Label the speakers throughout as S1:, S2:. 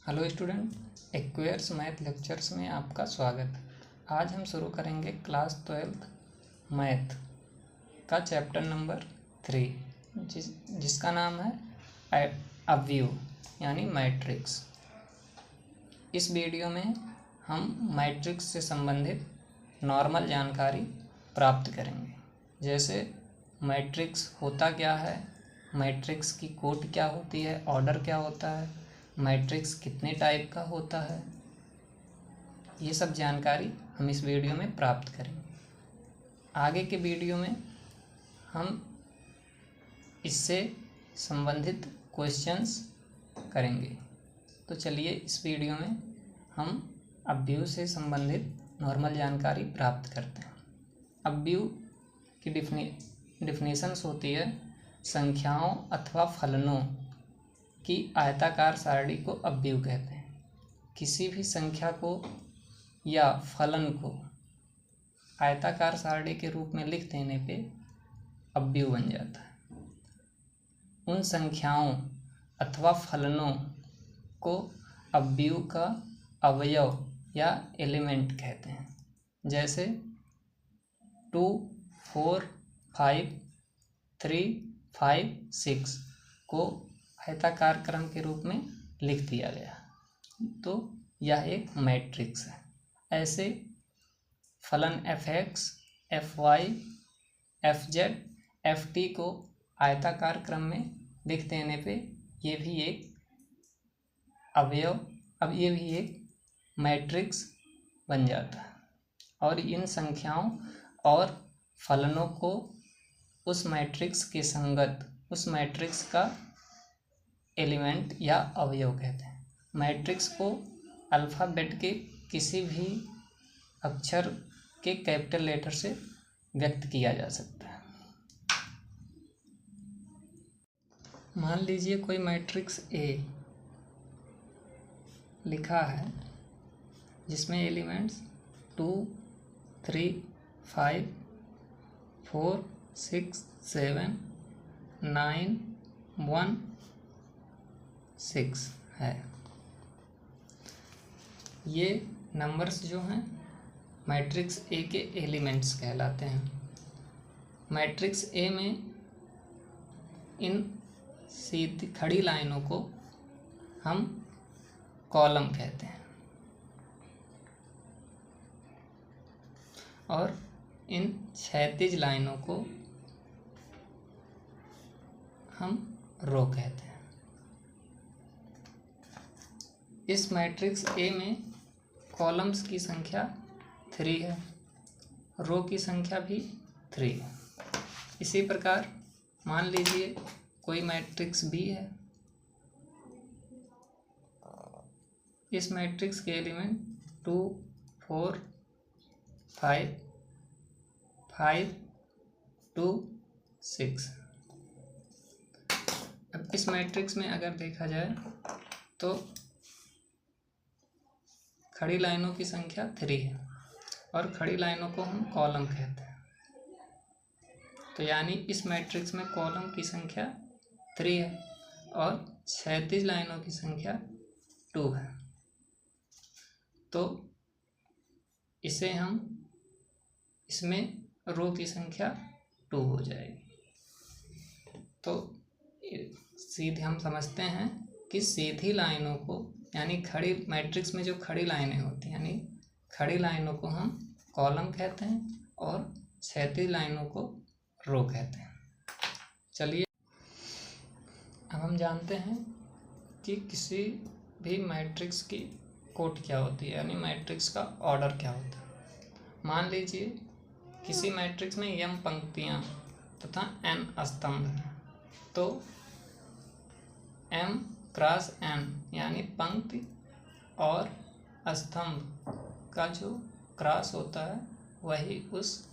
S1: Hello student, एक्वेयर्स math lectures में आपका स्वागत। आज हम शुरू करेंगे क्लास 12th मैथ का चैप्टर नंबर 3 जिसका नाम है अव्यू यानी मैट्रिक्स। इस वीडियो में हम मैट्रिक्स से संबंधित नॉर्मल जानकारी प्राप्त करेंगे, जैसे मैट्रिक्स होता क्या है, मैट्रिक्स की कोट क्या होती है, ऑर्डर क्या होता है, मैट्रिक्स कितने टाइप का होता है। ये सब जानकारी हम इस वीडियो में प्राप्त करेंगे। आगे के वीडियो में हम इससे संबंधित क्वेश्चंस करेंगे। तो चलिए इस वीडियो में हम अव्यू से संबंधित नॉर्मल जानकारी प्राप्त करते हैं। अव्यू की डिफिनेशंस होती है संख्याओं अथवा फलनों की आयताकार सारणी को अव्यू कहते हैं। किसी भी संख्या को या फलन को आयताकार सारणी के रूप में लिख देने पे अव्यू बन जाता है। उन संख्याओं अथवा फलनों को अव्यू का अवयव या एलिमेंट कहते हैं। जैसे 2, 4, 5, 3, 5, 6 को आयताकार क्रम के रूप में लिख दिया गया, तो यह एक मैट्रिक्स है। ऐसे फलन f(x), fy, fz, ft को आयताकार क्रम में लिख देने पे ये भी एक मैट्रिक्स बन जाता है। और इन संख्याओं और फलनों को उस मैट्रिक्स के संगत उस मैट्रिक्स का एलिमेंट या अवयव कहते हैं। मैट्रिक्स को अल्फ़ाबेट के किसी भी अक्षर के कैपिटल लेटर से व्यक्त किया जा सकता है। मान लीजिए कोई मैट्रिक्स ए लिखा है जिसमें एलिमेंट्स 2, 3, 5, 4, 6, 7, 9, 1, 6 है। ये नंबर्स जो हैं मैट्रिक्स ए के एलिमेंट्स कहलाते हैं। मैट्रिक्स ए में इन सीधी खड़ी लाइनों को हम कॉलम कहते हैं और इन क्षैतिज लाइनों को हम रो कहते हैं। इस मैट्रिक्स ए में कॉलम्स की संख्या 3 है, रो की संख्या भी 3 है। इसी प्रकार मान लीजिए कोई मैट्रिक्स बी है। इस मैट्रिक्स के एलिमेंट 2, 4, 5, 5, 2, 6। अब इस मैट्रिक्स में अगर देखा जाए तो खड़ी लाइनों की संख्या 3 है और खड़ी लाइनों को हम कॉलम कहते हैं। तो यानी इस मैट्रिक्स में कॉलम की संख्या 3 है और क्षैतिज लाइनों की संख्या 2 है। तो इसमें रो की संख्या 2 हो जाएगी। तो सीधे हम समझते हैं कि सीधी लाइनों को यानी खड़ी मैट्रिक्स में जो खड़ी लाइनें होती हैं यानी खड़ी लाइनों को हम कॉलम कहते हैं और क्षैतिज लाइनों को रो कहते हैं। चलिए अब हम जानते हैं कि किसी भी मैट्रिक्स की कोट क्या होती है, यानी मैट्रिक्स का ऑर्डर क्या होता है। मान लीजिए किसी मैट्रिक्स में m पंक्तियां तथा n स्तंभ हैं, तो m क्रॉस n यानी पंक्ति और स्तंभ का जो क्रॉस होता है वही उस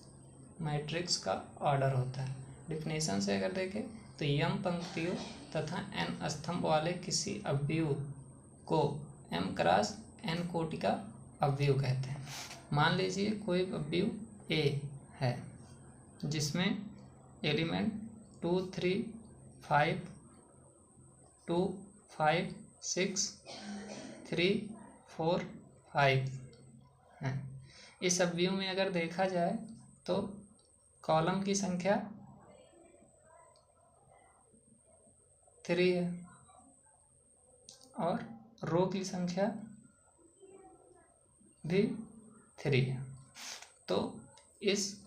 S1: मैट्रिक्स का ऑर्डर होता है। डिफिनेशन से अगर देखें तो m पंक्तियों तथा n स्तंभ वाले किसी अव्यू को m क्रॉस n कोटि का अव्यू कहते हैं। मान लीजिए कोई अव्यू a है जिसमें एलिमेंट 2, 3, 5, 2, 5, 6, 3 4 5 हैं। इस सब व्यू में अगर देखा जाए तो कॉलम की संख्या 3 है और रो की संख्या भी 3 है। तो इस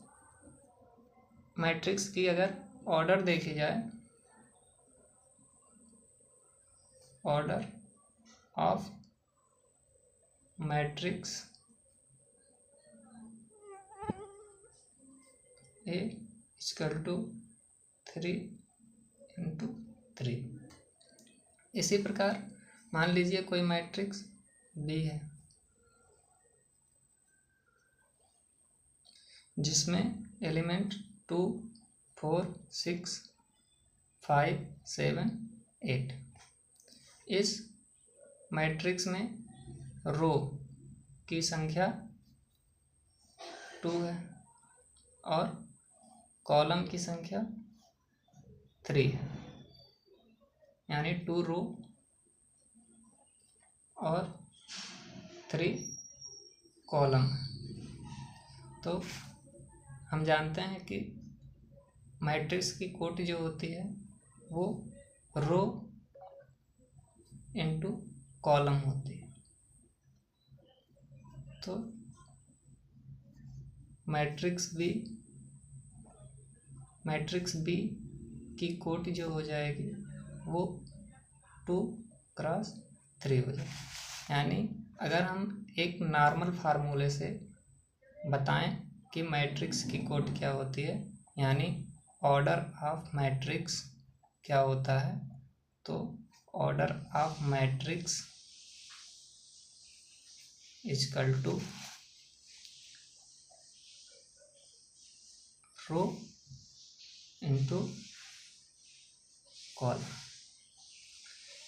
S1: मैट्रिक्स की अगर ऑर्डर देखी जाए, order of matrix A equal to 3 × 3। इसी प्रकार मान लीजिए कोई मैट्रिक्स बी है जिसमें एलिमेंट 2 4 6 5 7 8। इस मैट्रिक्स में रो की संख्या 2 है और कॉलम की संख्या 3 है, यानी 2 रो और 3 कॉलम। तो हम जानते हैं कि मैट्रिक्स की कोटि जो होती है वो रो इनटू कॉलम होती है। तो मैट्रिक्स बी की कोटि जो हो जाएगी वो 2 × 3 हो जाएगी। यानी अगर हम एक नॉर्मल फार्मूले से बताएं कि मैट्रिक्स की कोटि क्या होती है, यानी ऑर्डर ऑफ मैट्रिक्स क्या होता है, तो order of matrix equal to row into column.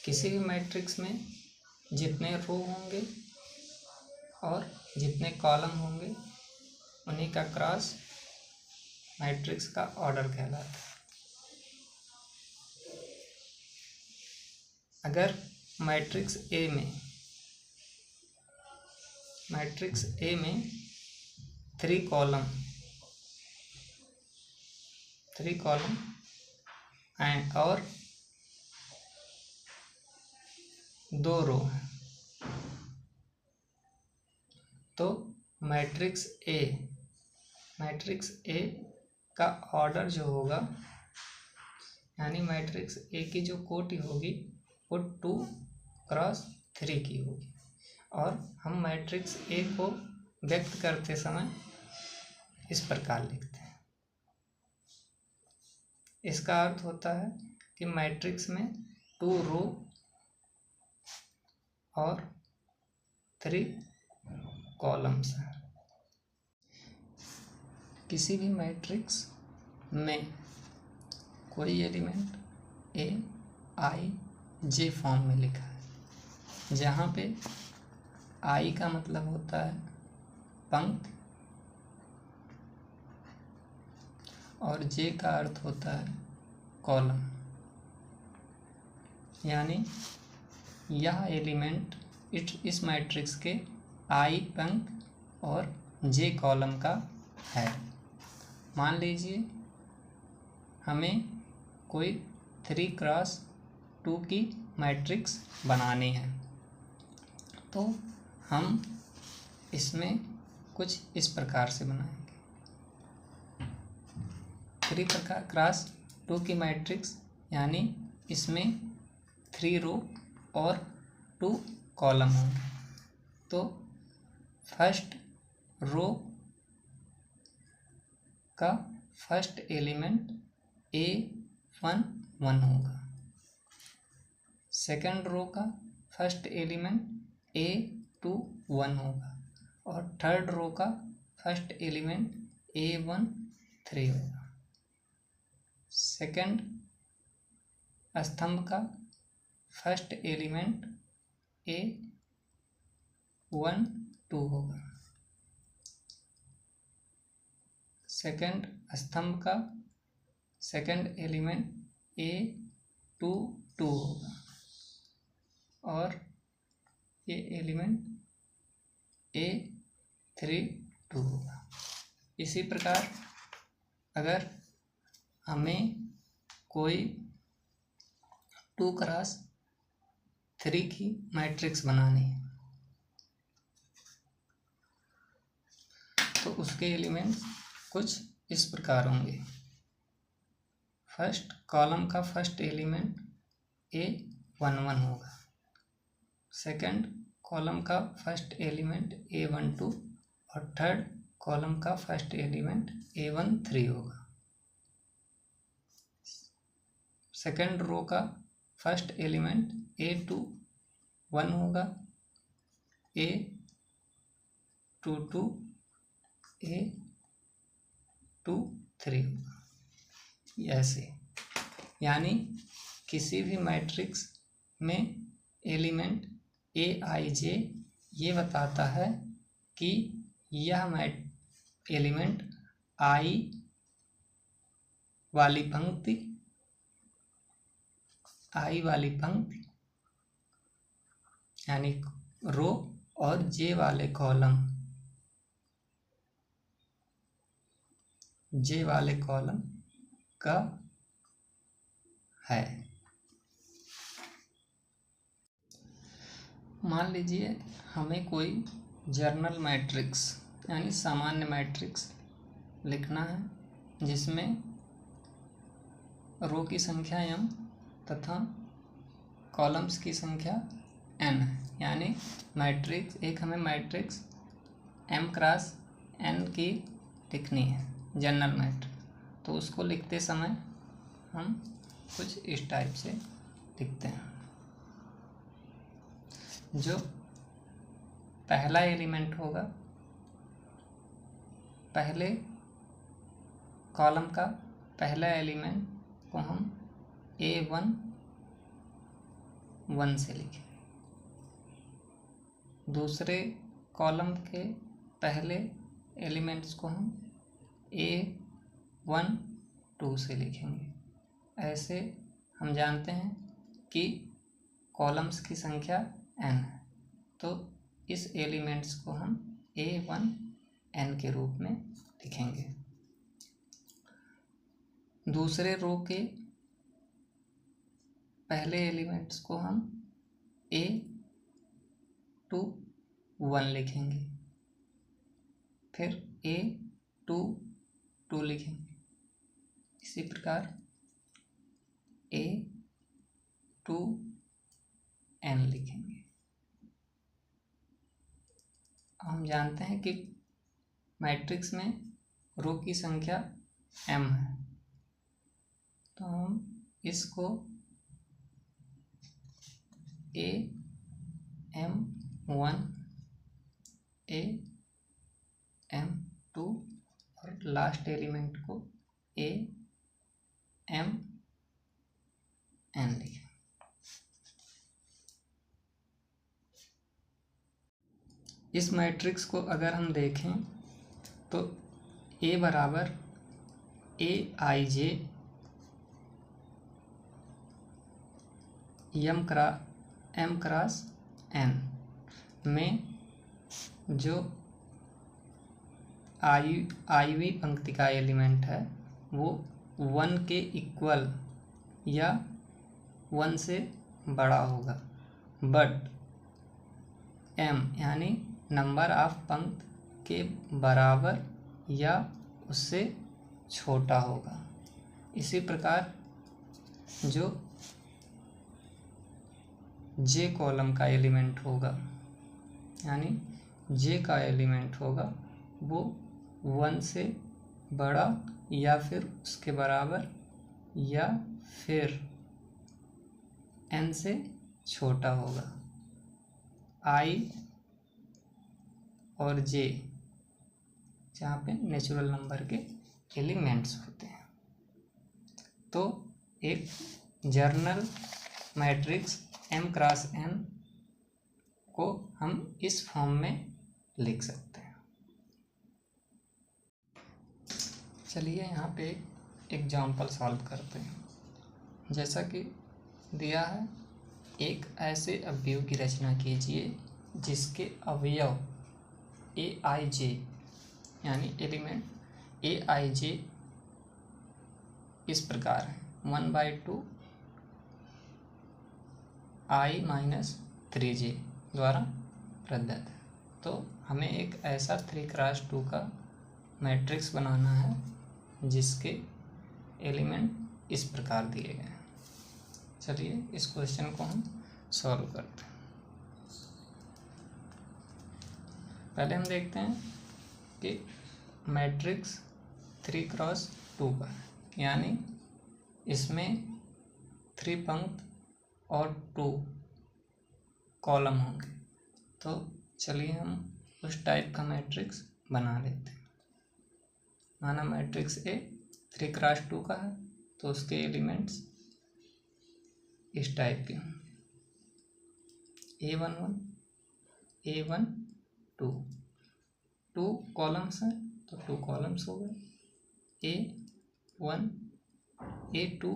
S1: किसी भी मैट्रिक्स में जितने रो होंगे और जितने कॉलम होंगे उन्हीं का क्रॉस मैट्रिक्स का ऑर्डर कहलाता है। अगर मैट्रिक्स ए में 3 कॉलम एंड और 2 रो हैं, तो मैट्रिक्स ए का ऑर्डर जो होगा, यानी मैट्रिक्स ए की जो कोटि होगी वो 2 × 3 की होगी। और हम मैट्रिक्स ए को व्यक्त करते समय इस प्रकार लिखते हैं। इसका अर्थ होता है कि मैट्रिक्स में 2 रो और 3 कॉलम्स हैं। किसी भी मैट्रिक्स में कोई एलिमेंट ए आई जे फॉर्म में लिखा है, जहाँ पे आई का मतलब होता है पंक्ति और जे का अर्थ होता है कॉलम। यानी यह एलिमेंट इस मैट्रिक्स के आई पंक्ति और जे कॉलम का है। मान लीजिए हमें कोई 3 × 2 की मैट्रिक्स बनानी है, तो हम इसमें कुछ इस प्रकार से बनाएंगे। 3 × 2 की मैट्रिक्स, यानी इसमें 3 रो और 2 कॉलम होंगे। तो फर्स्ट रो का फर्स्ट एलिमेंट A11 होगा, सेकंड रो का फर्स्ट एलिमेंट A21 होगा और थर्ड रो का फर्स्ट एलिमेंट A13 होगा। सेकंड स्तंभ का फर्स्ट एलिमेंट A12 होगा। सेकंड स्तंभ का सेकंड एलिमेंट A22 होगा और ये एलिमेंट A32 होगा। इसी प्रकार अगर हमें कोई 2x3 की मैट्रिक्स बनानी है तो उसके एलिमेंट्स कुछ इस प्रकार होंगे। फर्स्ट कॉलम का फर्स्ट एलिमेंट A11 होगा, सेकंड कॉलम का फर्स्ट एलिमेंट A12 और थर्ड कॉलम का फर्स्ट एलिमेंट A13 होगा। सेकंड रो का फर्स्ट एलिमेंट A21 होगा, A22 A23 होगा। ऐसे यानी किसी भी मैट्रिक्स में एलिमेंट Aij ये बताता है कि यह एलिमेंट I वाली पंक्ति यानी रो और J वाले कॉलम का है। मान लीजिए हमें कोई जर्नल मैट्रिक्स यानी सामान्य मैट्रिक्स लिखना है जिसमें रो की संख्या m तथा कॉलम्स की संख्या n है। यानी हमें मैट्रिक्स m×n की लिखनी है, जनरल मैट्रिक्स। तो उसको लिखते समय हम कुछ इस टाइप से लिखते हैं। जो पहला एलिमेंट होगा, पहले कॉलम का पहला एलिमेंट को हम A11 से लिखें। दूसरे कॉलम के पहले एलिमेंट्स को हम A12 से लिखेंगे। ऐसे हम जानते हैं कि कॉलम्स की संख्या n है, तो इस एलिमेंट्स को हम A1n के रूप में लिखेंगे। दूसरे रो के पहले एलिमेंट्स को हम A21 लिखेंगे, फिर A22 लिखेंगे। इसी प्रकार A2n लिखेंगे। हम जानते हैं कि मैट्रिक्स में रो की संख्या m है, तो हम इसको AM1 AM2 और लास्ट एलिमेंट को AMn लिखें। इस मैट्रिक्स को अगर हम देखें तो A बराबर Aij m×n में जो iवीं पंक्ति का एलिमेंट है वो 1 के इक्वल या 1 से बड़ा होगा, बट m यानी नंबर ऑफ पंक्ति के बराबर या उससे छोटा होगा। इसी प्रकार जो j कॉलम का एलिमेंट होगा यानी j का एलिमेंट होगा वो 1 से बड़ा या फिर उसके बराबर या फिर n से छोटा होगा। i और j जहाँ पे नेचुरल नंबर के एलिमेंट्स होते हैं। तो एक जर्नल मैट्रिक्स m×n को हम इस फॉर्म में लिख सकते हैं। चलिए यहाँ पे एग्जाम्पल सॉल्व करते हैं। जैसा कि दिया है, एक ऐसे अवयव की रचना कीजिए जिसके अवयव ए आई जे यानी एलिमेंट ए आई जे इस प्रकार है 1/2 i माइनस 3j द्वारा प्रदत्त है। तो हमें एक ऐसा 3x2 का मैट्रिक्स बनाना है जिसके एलिमेंट इस प्रकार दिए गए हैं। चलिए इस क्वेश्चन को हम सॉल्व करते हैं। पहले हम देखते हैं कि मैट्रिक्स 3x2 का है, यानी इसमें 3 पंक्ति और 2 कॉलम होंगे। तो चलिए हम उस टाइप का मैट्रिक्स बना लेते हैं। माना मैट्रिक्स ए 3x2 का है, तो उसके एलिमेंट्स इस टाइप के होंगे। A11 A1 2 कॉलम्स हैं, तो 2 कॉलम्स हो गए। A1 A2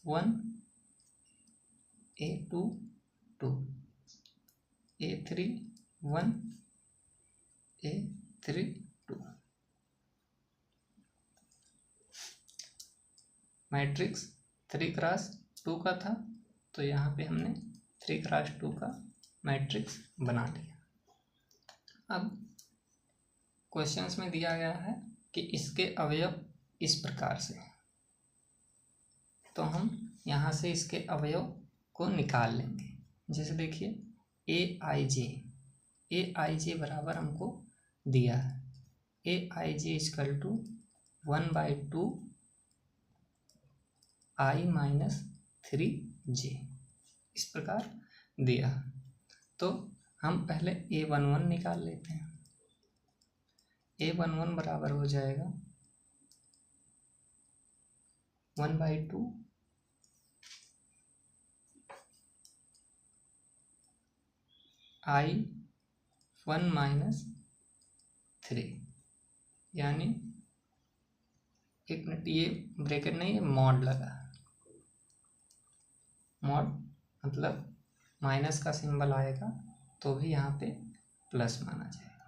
S1: 1 A2 2 A3 1 A3 2। Matrix 3x2 का था, तो यहाँ पे हमने 3x2 का मैट्रिक्स बना लिया। अब क्वेश्चंस में दिया गया है कि इसके अवयव इस प्रकार से, तो हम यहाँ से इसके अवयव को निकाल लेंगे। जैसे देखिए ए आई जे बराबर हमको दिया है A_ij = 1/2 i माइनस 3j इस प्रकार दिया। तो हम पहले A11 निकाल लेते हैं। A11 बराबर हो जाएगा 1/2 i1 माइनस 3, यानी एक मिनट, ये ब्रैकेट नहीं है, मॉड लगा। मॉड मतलब माइनस का सिंबल आएगा तो भी यहाँ पे प्लस माना जाएगा,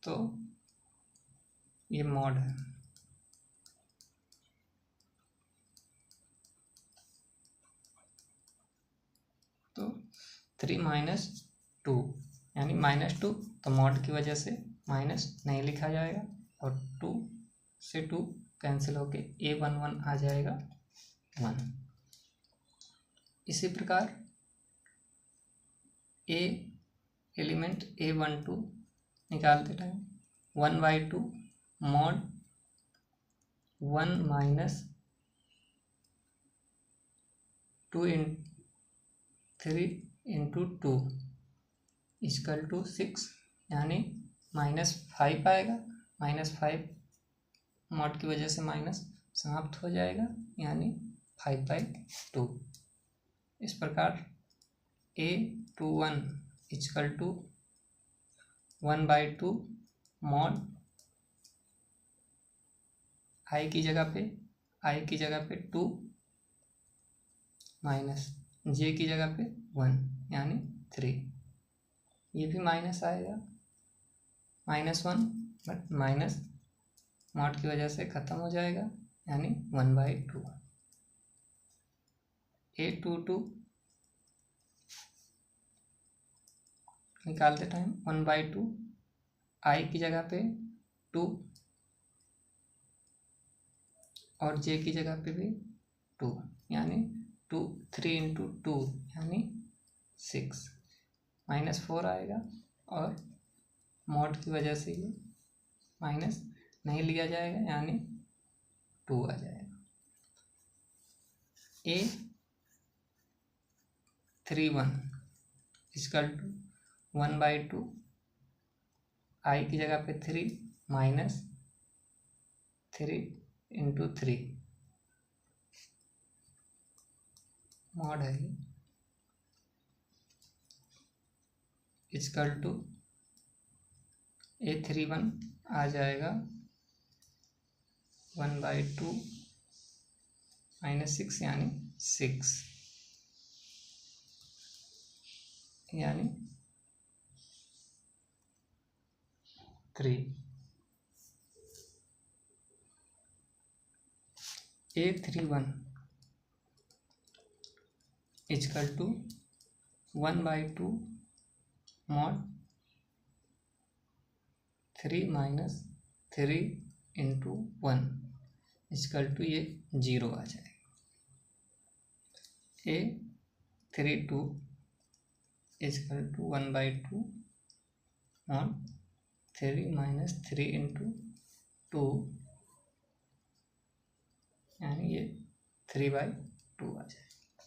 S1: तो ये मॉड है। तो 3 - 2 यानी -2, तो मॉड की वजह से माइनस नहीं लिखा जाएगा और 2 से 2 कैंसिल होके A11 आ जाएगा 1। इसी प्रकार एलिमेंट A12 निकालते टाइम 1/2 मॉड 1 माइनस 2 3 × 2 = 6, यानी -5 आएगा। -5 मॉड की वजह से माइनस समाप्त हो जाएगा, यानी 5/2। इस प्रकार A21 = 1/2 मॉड i की जगह पे 2 माइनस j की जगह पे 1 यानी 3। ये भी माइनस आएगा, -1, बट माइनस मॉड की वजह से ख़त्म हो जाएगा, यानी 1/2। A22 निकालते टाइम 1/2 i की जगह पे 2 और j की जगह पे भी 2, यानी 3 × 2 यानी 6। -4 आएगा और मॉड की वजह से ये माइनस नहीं लिया जाएगा, यानी 2 आ जाएगा। A31 = 1/2 i की जगह पे 3 माइनस 3 × 3 मॉड है ये = A31 आ जाएगा 1/2 - 6 यानी 6। यानी 3। A31 equal to 1/2 mod 3 minus 3 into 1 equal to ये 0 आ जाएगा। A32 equal to 1/2 mod 3 minus 3 into 2 यानी ये 3/2 आ जाएगा।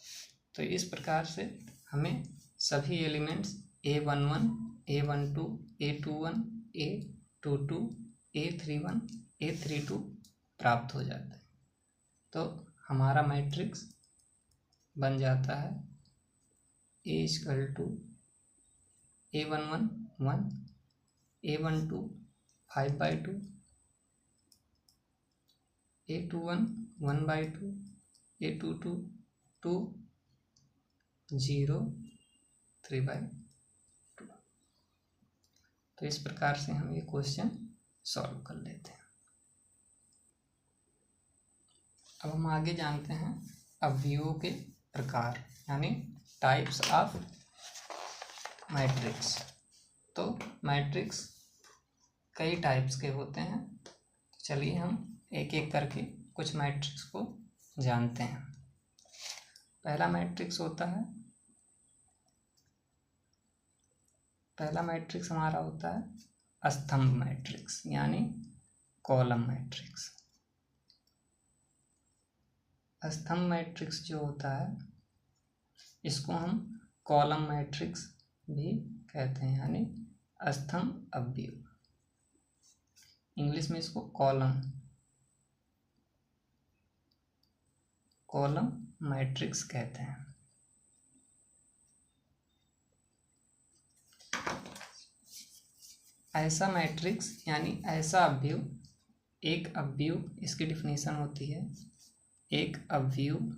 S1: तो इस प्रकार से हमें सभी elements A11, A12, A21, A22, A31, A32 प्राप्त हो जाते हैं। तो हमारा मैट्रिक्स बन जाता है A equal to A11 1, A12 5/2, A21 1/2, A22 2, 0 3/2। तो इस प्रकार से हम ये क्वेश्चन सॉल्व कर लेते हैं। अब हम आगे जानते हैं अवयवों के प्रकार यानी टाइप्स ऑफ मैट्रिक्स। तो मैट्रिक्स कई टाइप्स के होते हैं। चलिए हम एक एक करके कुछ मैट्रिक्स को जानते हैं। पहला मैट्रिक्स हमारा होता है स्तंभ मैट्रिक्स यानी कॉलम मैट्रिक्स। स्तंभ मैट्रिक्स जो होता है इसको हम कॉलम मैट्रिक्स भी कहते हैं यानी स्तंभ अवयव। इंग्लिश में इसको कॉलम मैट्रिक्स कहते हैं। ऐसा मैट्रिक्स यानी ऐसा अवयव, एक अवयव, इसकी डिफिनीशन होती है एक अवयव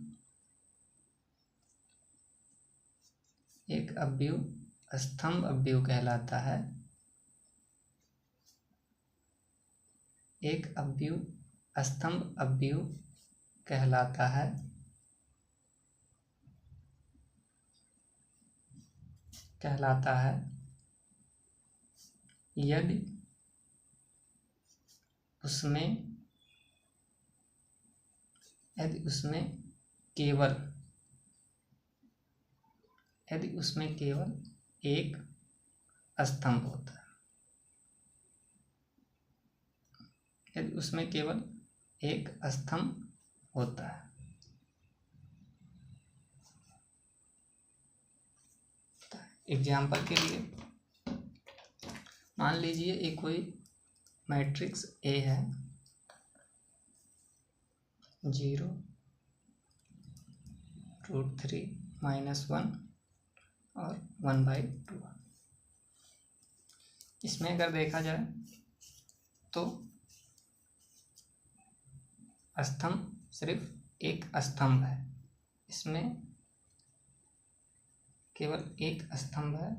S1: स्तंभ अवयव कहलाता है। एक अवयव स्तंभ अवयव कहलाता है यदि उसमें केवल एक स्तंभ होता है। यदि उसमें केवल एक स्तंभ होता है। एग्जाम्पल के लिए मान लीजिए एक कोई मैट्रिक्स ए है 0 √3 -1 और 1/2। इसमें अगर देखा जाए तो स्तंभ सिर्फ एक स्तंभ है, इसमें केवल एक स्तंभ है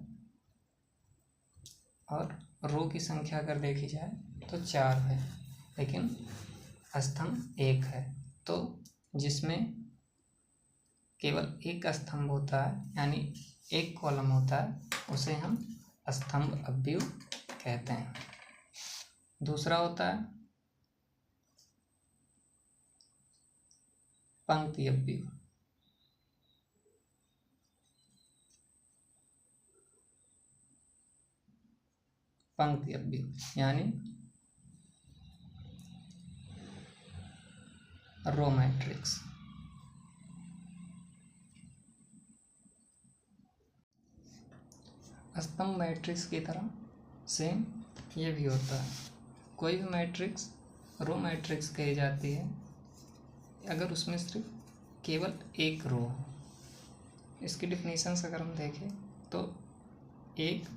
S1: और रो की संख्या अगर देखी जाए तो 4 है, लेकिन स्तंभ एक है। तो जिसमें केवल एक स्तंभ होता है यानी एक कॉलम होता है उसे हम स्तंभ अवयव कहते हैं। दूसरा होता है पंक्ति अवयव। पंक्ति अवयव यानी रो मैट्रिक्स। स्तंभ मैट्रिक्स की तरह सेम ये भी होता है। कोई भी मैट्रिक्स रो मैट्रिक्स कही जाती है अगर उसमें सिर्फ केवल एक रो हो। इसकी डिफिनीशन से अगर हम देखें तो एक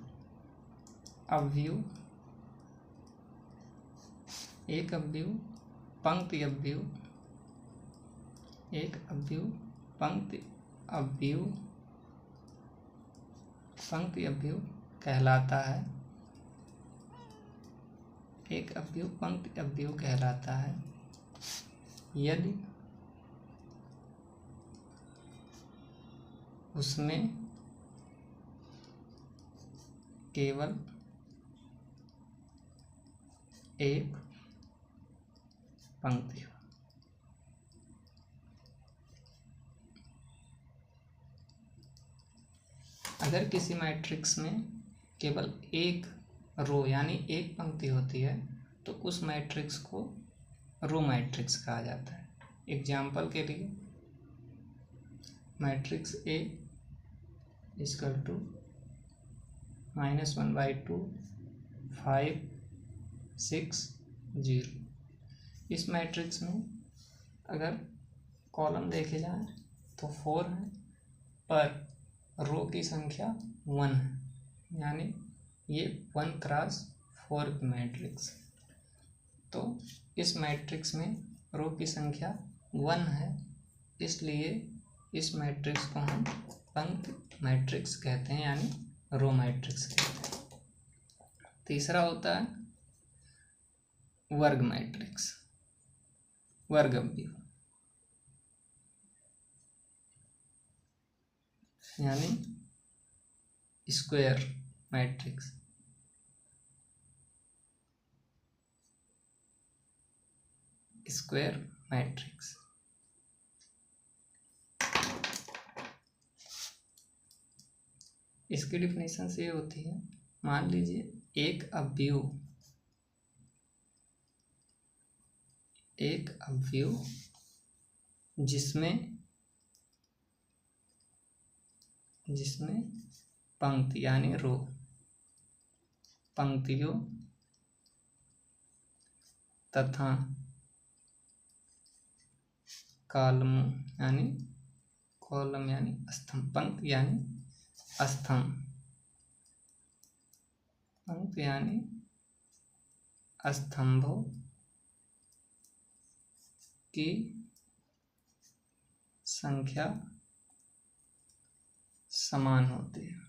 S1: अवयव पंक्ति अवयव पंक्ति अवयव कहलाता है। एक अवयव पंक्ति अवयव कहलाता है यदि उसमें केवल एक पंक्ति हो। अगर किसी मैट्रिक्स में केवल एक रो यानी एक पंक्ति होती है तो उस मैट्रिक्स को रो मैट्रिक्स कहा जाता है। एग्जाम्पल के लिए मैट्रिक्स ए इक्वल टू -1/2 5 6 0। इस मैट्रिक्स में अगर कॉलम देखे जाए तो 4 है, पर रो की संख्या 1 है, यानी ये 1 क्रॉस 4 की मैट्रिक्स। तो इस मैट्रिक्स में रो की संख्या 1 है, इसलिए इस मैट्रिक्स को हम पंक्ति मैट्रिक्स कहते हैं, यानी रो मैट्रिक्स कहते हैं। तीसरा होता है वर्ग मैट्रिक्स, वर्ग अवयव, यानी स्क्वायर मैट्रिक्स। स्क्वायर मैट्रिक्स इसकी डिफिनेशन से ये होती है, मान लीजिए एक अवयव जिसमें पंक्ति यानी रो, पंक्तियों तथा कॉलमों यानी कॉलम यानी स्तंभ, पंक्ति यानी स्तंभ, पंक्ति यानी स्तंभों की संख्या समान होती है,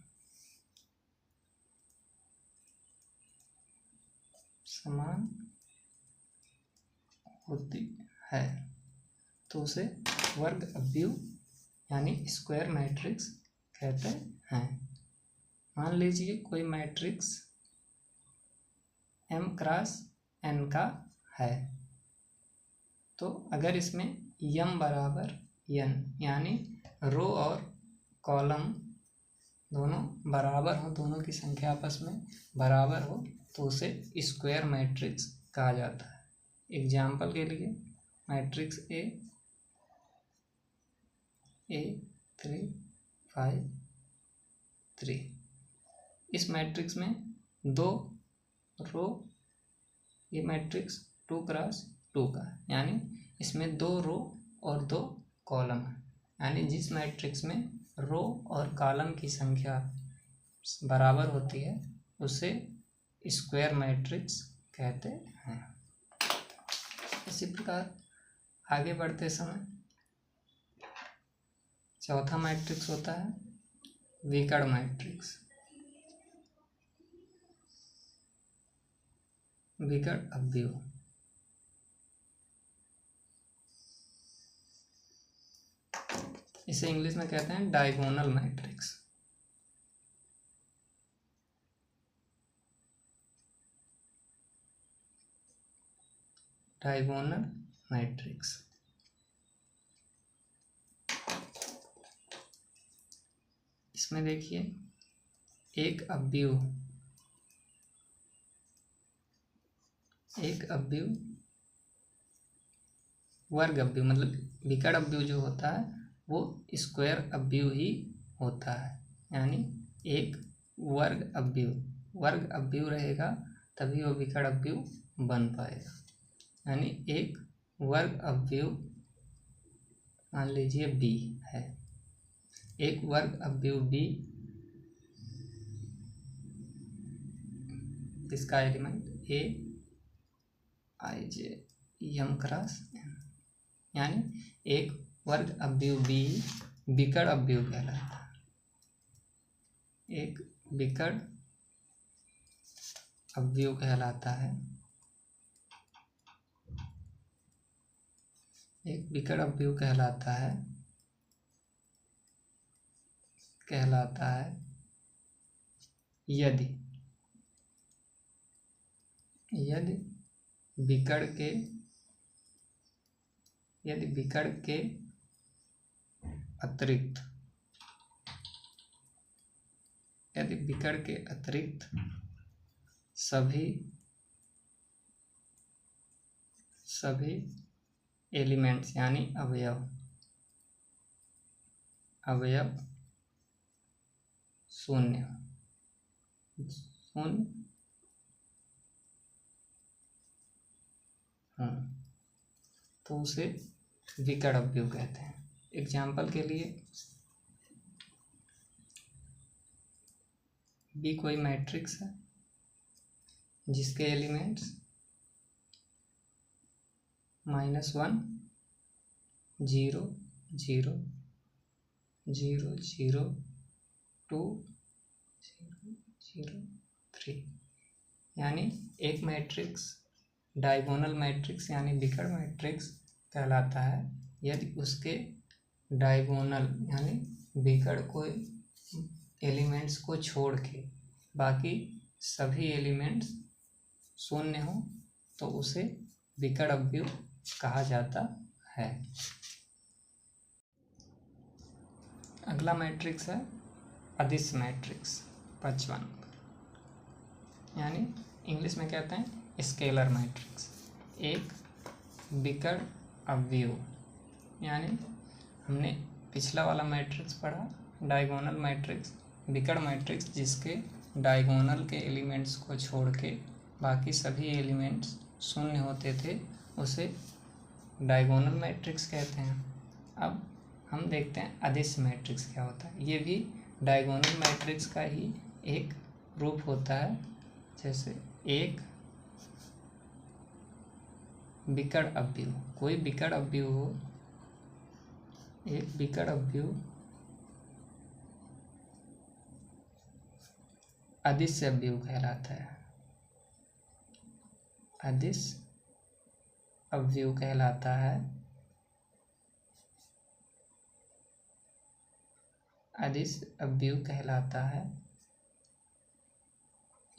S1: समान होती है, तो उसे वर्ग अवयव यानी स्क्वायर मैट्रिक्स कहते हैं। मान लीजिए कोई मैट्रिक्स m क्रॉस n का है, तो अगर इसमें m बराबर n यानी रो और कॉलम दोनों बराबर हो, दोनों की संख्या आपस में बराबर हो, तो उसे स्क्वायर मैट्रिक्स कहा जाता है। एग्जाम्पल के लिए मैट्रिक्स A 3 5 3, इस मैट्रिक्स में 2 रो, ये मैट्रिक्स 2 क्रॉस 2 का है, यानी इसमें 2 रो और 2 कॉलम है, यानी जिस मैट्रिक्स में रो और कॉलम की संख्या बराबर होती है उसे स्क्वायर मैट्रिक्स कहते हैं। इसी प्रकार आगे बढ़ते समय चौथा मैट्रिक्स होता है विकर्ण मैट्रिक्स, विकर्ण अवयव। इसे इंग्लिश में कहते हैं डायगोनल मैट्रिक्स। डायगोनल मैट्रिक्स इसमें देखिए एक अवयव वर्ग अवयव, मतलब विकर्ण अवयव जो होता है वो स्क्वायर अवयव ही होता है, यानी एक वर्ग अवयव रहेगा तभी वो विकर्ण अवयव बन पाएगा। यानी एक वर्ग अवयव मान लीजिए b है, एक वर्ग अवयव b, इसका element a i j m cross n, यानी एक वर्ग अवयव b विकर्ण अवयव कहलाता है। एक विकर्ण अवयव कहलाता है। एक विकर्ण अवयव कहलाता है यदि विकर्ण के अतिरिक्त सभी एलिमेंट्स यानी अवयव शून्य तो उसे विकर्ण अवयव कहते हैं। एग्जाम्पल के लिए बी कोई मैट्रिक्स है जिसके एलिमेंट्स -1 0 0 0 0 2 0 0 3 यानी एक मैट्रिक्स डायगोनल मैट्रिक्स यानी विकर्ण मैट्रिक्स कहलाता है यदि उसके डायगोनल यानी विकर्ण कोई एलिमेंट्स को छोड़ के बाकी सभी एलिमेंट्स शून्य हो तो उसे विकर्ण अवयव कहा जाता है। अगला मैट्रिक्स है अदिश मैट्रिक्स 55 यानी इंग्लिश में कहते हैं स्केलर मैट्रिक्स। एक विकर्ण अवयव यानी हमने पिछला वाला मैट्रिक्स पढ़ा डायगोनल मैट्रिक्स, विकर्ण मैट्रिक्स जिसके डायगोनल के एलिमेंट्स को छोड़ के बाकी सभी एलिमेंट्स शून्य होते थे उसे डायगोनल मैट्रिक्स कहते हैं। अब हम देखते हैं अदिश मैट्रिक्स क्या होता है। ये भी डायगोनल मैट्रिक्स का ही एक रूप होता है। जैसे एक विकर्ण अवयव, कोई विकर्ण अवयव हो, एक विकर्ण अवयव अदिश अवयव कहलाता है। अदिश अवयव कहलाता है अदिश अवयव कहलाता है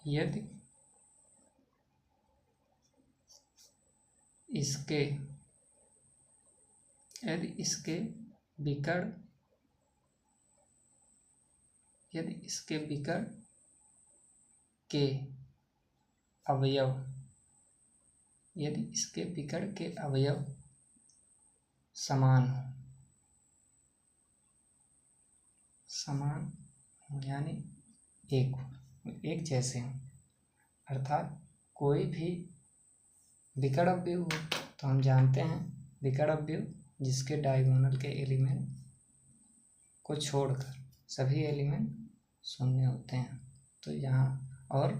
S1: यदि इसके विकर्ण के अवयव समान हो यानी एक जैसे हो, अर्थात कोई भी विकर्ण अवयव हो तो हम जानते हैं विकर्ण अवयव जिसके डायगोनल के एलिमेंट को छोड़कर सभी एलिमेंट शून्य होते हैं। तो यहाँ और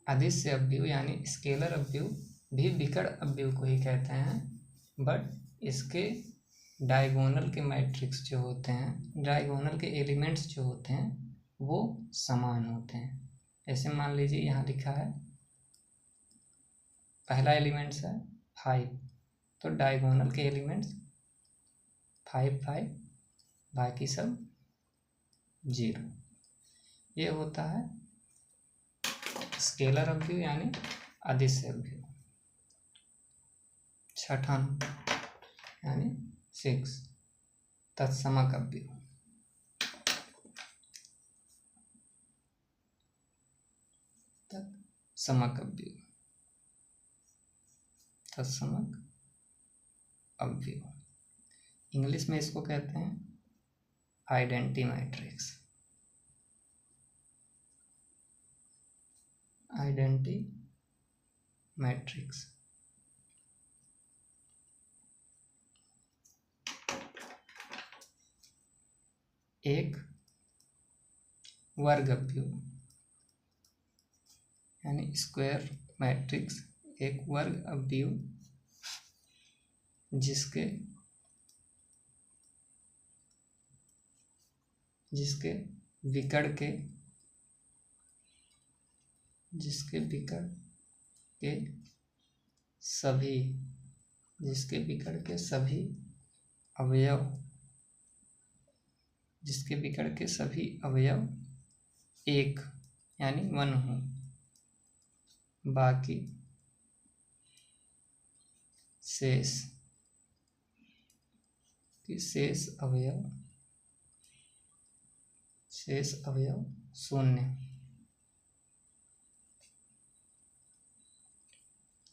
S1: अदिश अवयव यानी स्केलर अवयव भी विकर्ण अवयव को ही कहते हैं, बट इसके डायगोनल के मैट्रिक्स जो होते हैं, डायगोनल के एलिमेंट्स जो होते हैं वो समान होते हैं। ऐसे मान लीजिए यहाँ लिखा है पहला एलिमेंट्स है 5, तो डायगोनल के एलिमेंट्स 5 5, बाकी सब 0। ये होता है स्केलर अवयव यानी अदिश अवयव। छठा यानी 6 तत्समक अवयव। तत्समक अवयव इंग्लिश में इसको कहते हैं आइडेंटिटी मैट्रिक्स। आइडेंटिटी मैट्रिक्स एक वर्ग अवयव यानी स्क्वायर मैट्रिक्स, एक वर्ग अवयव जिसके विकर्ण के जिसके विकर्ण के सभी अवयव एक यानी वन हो, बाकी शेष अवयव शून्य।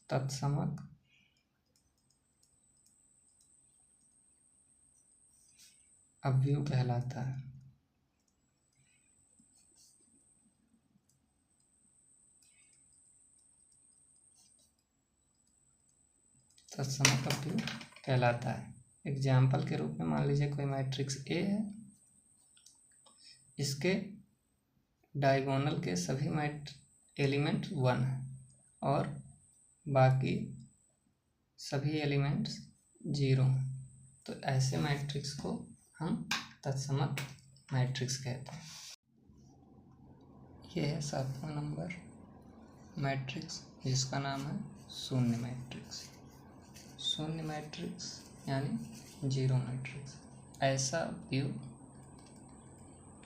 S1: तत्समक अवयव कहलाता है। तत्समक अवयव कहलाता है। एग्जाम्पल के रूप में मान लीजिए कोई मैट्रिक्स ए है, इसके डायगोनल के सभी एलिमेंट 1 है और बाकी सभी एलिमेंट्स 0 हैं, तो ऐसे मैट्रिक्स को हम तत्समक मैट्रिक्स कहते हैं। यह है 7वां नंबर मैट्रिक्स जिसका नाम है शून्य मैट्रिक्स। शून्य मैट्रिक्स यानी जीरो मैट्रिक्स।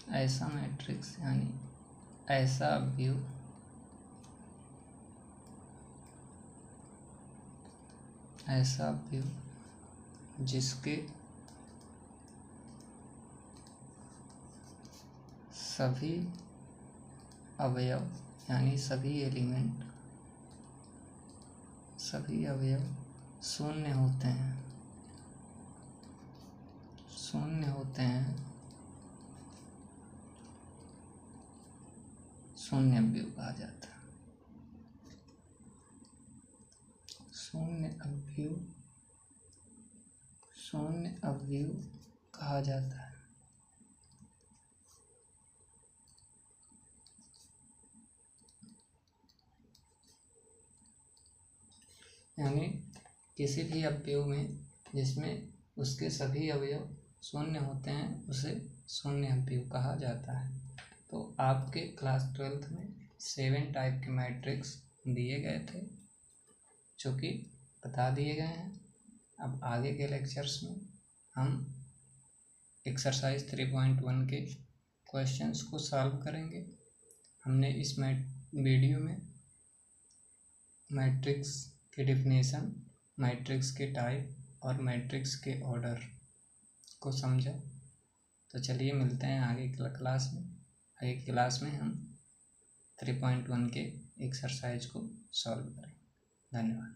S1: ऐसा मैट्रिक्स यानी ऐसा व्यू जिसके सभी अवयव यानी सभी अवयव शून्य होते हैं, शून्य अवयव कहा जाता है। शून्य अवयव कहा जाता है। यानी किसी भी अवयव में जिसमें उसके सभी अवयव शून्य होते हैं उसे शून्य अवयव कहा जाता है। तो आपके क्लास 12th में 7 टाइप के मैट्रिक्स दिए गए थे जो कि बता दिए गए हैं। अब आगे के लेक्चर्स में हम एक्सरसाइज 3.1 के क्वेश्चंस को सॉल्व करेंगे। हमने इस वीडियो में मैट्रिक्स की डेफिनेशन, मैट्रिक्स के टाइप और मैट्रिक्स के ऑर्डर को समझा। तो चलिए मिलते हैं आगे क्लास में। आगे क्लास में हम 3.1 के एक्सरसाइज को सॉल्व करें। धन्यवाद।